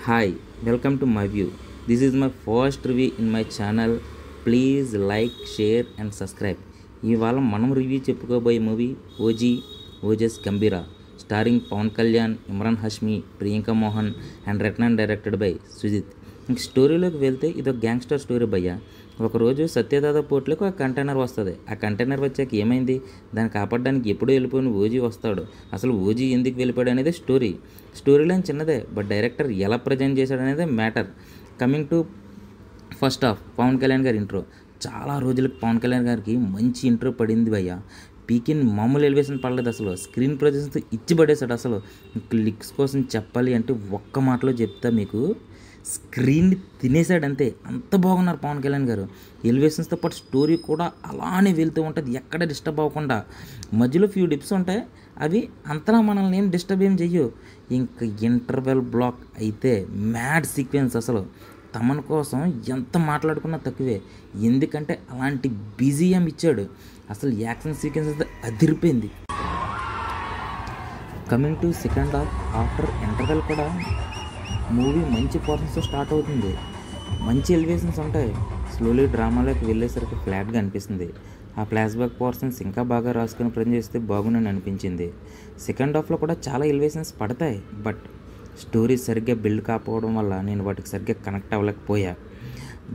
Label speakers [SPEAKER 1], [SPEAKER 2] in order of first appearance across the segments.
[SPEAKER 1] Hi, welcome to my view. This is my first review in my channel. Please like, share and subscribe. ఇవాళ మనం review చెప్పుకోబోయే movie Ojas Gambheera starring Pawan Kalyan, Emraan Hashmi, Priyanka Mohan and written and directed by Sujeeth. ఇంక స్టోరీలోకి వెళ్తే ఇదొక gangster story భయ్య. ఒకరోజు సత్యదాద పోర్ట్లోకి ఒక కంటైనర్ వస్తుంది. ఆ కంటైనర్ వచ్చాక ఏమైంది, దాన్ని కాపాడడానికి ఎప్పుడూ వెళ్ళిపోయిన ఓజీ వస్తాడు. అసలు ఓజీ ఎందుకు వెళ్ళిపోయాడు అనేది స్టోరీ లైన్ చిన్నదే, బట్ డైరెక్టర్ ఎలా ప్రజెంట్ చేశాడు అనేది matter. Coming to first half, Pawan Kalyan గారి ఇంట్రో. చాలా రోజులకు పవన్ కళ్యాణ్ గారికి మంచి ఇంట్రో పడింది భయ్య. పీకిన్ మామూలు ఎలివేషన్ పడలేదు, అసలు స్క్రీన్ ప్రజెన్స్తో ఇచ్చి పడేశాడు. అసలు క్లిక్స్ కోసం చెప్పాలి అంటే ఒక్క మాటలో చెప్తా మీకు, స్క్రీన్ తినేసాడు అంతే. అంత బాగున్నారు పవన్ కళ్యాణ్ గారు. ఎలివేషన్స్తో పాటు స్టోరీ కూడా అలానే వెళ్తూ ఉంటుంది, ఎక్కడ డిస్టర్బ్ అవ్వకుండా. మధ్యలో ఫ్యూ డిప్స్ ఉంటాయి, అవి అంతలా మనల్ని ఏం డిస్టర్బ్ ఏం చెయ్యు. ఇంకా ఇంటర్వెల్ బ్లాక్ అయితే మ్యాడ్ సీక్వెన్స్. అసలు తమన్ కోసం ఎంత మాట్లాడుకున్నా తక్కువే, ఎందుకంటే అలాంటి బిజిఎం ఇచ్చాడు. అసలు యాక్షన్ సీక్వెన్స్ అయితే అదిరిపోయింది. Coming to second half, after interval కూడా మూవీ మంచి పోర్షన్స్తో స్టార్ట్ అవుతుంది. మంచి ఎలివేషన్స్ ఉంటాయి. స్లోలీ డ్రామాలోకి వెళ్ళేసరికి ఫ్లాట్గా అనిపిస్తుంది. ఆ ఫ్లాష్ బ్యాక్ పోర్షన్స్ ఇంకా బాగా రాసుకుని ప్రజెంట్ చేస్తే బాగుందని అనిపించింది. సెకండ్ హాఫ్లో కూడా చాలా ఎలివేషన్స్ పడతాయి, బట్ స్టోరీ సరిగ్గా బిల్డ్ కాకపోవడం వల్ల నేను వాటికి సరిగ్గా కనెక్ట్ అవ్వలేకపోయా.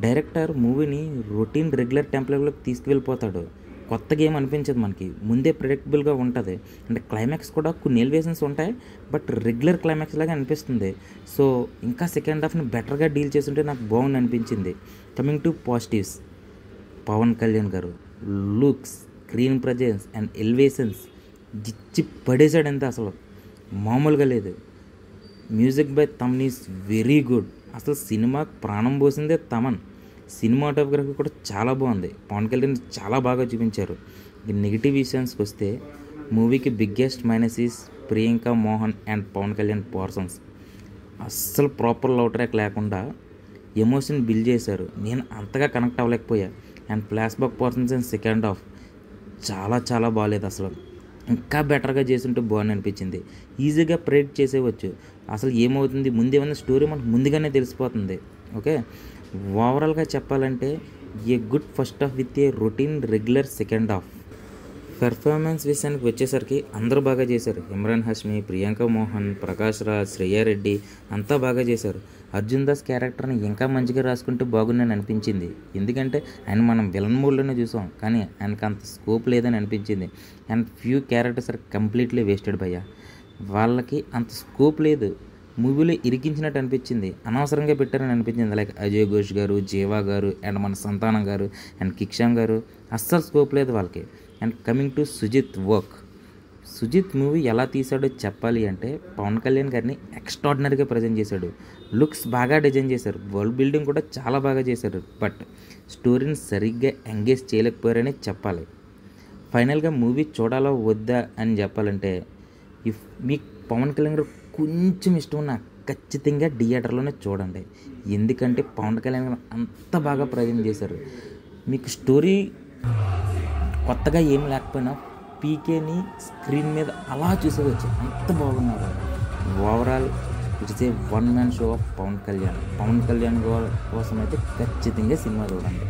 [SPEAKER 1] డైరెక్టర్ మూవీని రొటీన్ రెగ్యులర్ టెంప్లెట్లోకి తీసుకువెళ్ళిపోతాడు. కొత్త గేమ్ అనిపించదు మనకి, ముందే ప్రిడిక్టబుల్గా ఉంటుంది. అంటే క్లైమాక్స్ కూడా కొన్ని ఎలివేషన్స్ ఉంటాయి, బట్ రెగ్యులర్ క్లైమాక్స్ లాగా అనిపిస్తుంది. సో ఇంకా సెకండ్ హాఫ్ని బెటర్గా డీల్ చేస్తుంటే నాకు బాగుంది అనిపించింది. Coming to positives, Pawan Kalyan garu looks, screen presence and elevations జిచ్చి పడేశాడు అంతే, అసలు మామూలుగా లేదు. Music by Thaman is very good. అసలు సినిమాకి ప్రాణం పోసిందే తమన్. సినిమాటోగ్రఫీ కూడా చాలా బాగుంది. పవన్ కళ్యాణ్ చాలా బాగా చూపించారు. ఈ నెగిటివ్ విషయానికి వస్తే మూవీకి biggest minus is Priyanka Mohan and Pawan Kalyan portions. అస్సలు ప్రాపర్ లవ్ ట్రాక్ లేకుండా ఎమోషన్ బిల్డ్ చేశారు, నేను అంతగా కనెక్ట్ అవ్వలేకపోయా. And flashback portions and second half చాలా బాగాలేదు. అసలు ఇంకా బెటర్గా చేస్తుంటే బాగుంది అనిపించింది. ఈజీగా ప్రెడిక్ట్ చేసేవచ్చు అసలు ఏమవుతుంది, ముందేమన్నా స్టోరీ మనకు ముందుగానే తెలిసిపోతుంది. ఓకే, ఓవరాల్గా చెప్పాలంటే a good first half with a routine regular second half. Performance విషయానికి వచ్చేసరికి అందరూ బాగా చేశారు. ఇమ్రాన్ హష్మి, ప్రియాంక మోహన్, ప్రకాష్ రాజ్, శ్రేయా రెడ్డి అంతా బాగా చేశారు. అర్జున్ దాస్ క్యారెక్టర్ని ఇంకా మంచిగా రాసుకుంటే బాగుందని అనిపించింది, ఎందుకంటే ఆయన మనం విలన్ మూడ్లోనే చూసాం, కానీ ఆయనకు అంత స్కోప్ లేదని అనిపించింది. And few characters are completely wasted భయ్య. వాళ్ళకి అంత స్కోప్ లేదు, మూవీలో ఇరికించినట్టు అనిపించింది, అనవసరంగా పెట్టారని అనిపించింది. లైక్ అజయ్ ఘోష్ గారు, జీవా గారు అండ్ మన సంతానం గారు అండ్ కిక్షాన్ గారు, అస్సలు స్కోప్ లేదు వాళ్ళకి. And coming to Sujeeth work, Sujeeth movie ఎలా తీశాడో చెప్పాలి అంటే పవన్ కళ్యాణ్ గారిని ఎక్స్ట్రాడినరీగా ప్రజెంట్ చేశాడు. లుక్స్ బాగా డిజైన్ చేశారు, వరల్డ్ బిల్డింగ్ కూడా చాలా బాగా చేశారు, బట్ స్టోరీని సరిగ్గా ఎంగేజ్ చేయలేకపోయారని చెప్పాలి. ఫైనల్గా మూవీ చూడాలా వద్దా అని చెప్పాలంటే, ఇఫ్ మీకు పవన్ కళ్యాణ్ గారు కొంచెం ఇష్టం ఉన్న ఖచ్చితంగా థియేటర్లోనే చూడండి, ఎందుకంటే పవన్ కళ్యాణ్ గారు అంత బాగా ప్రజెంట్ చేశారు. మీకు స్టోరీ కొత్తగా ఏం లేకపోయినా పీకేని స్క్రీన్ మీద అలా చూసేవచ్చు, అంత బాగున్నారు. Overall it's a one man show of Pawan Kalyan కోసం అయితే ఖచ్చితంగా సినిమా చూడండి.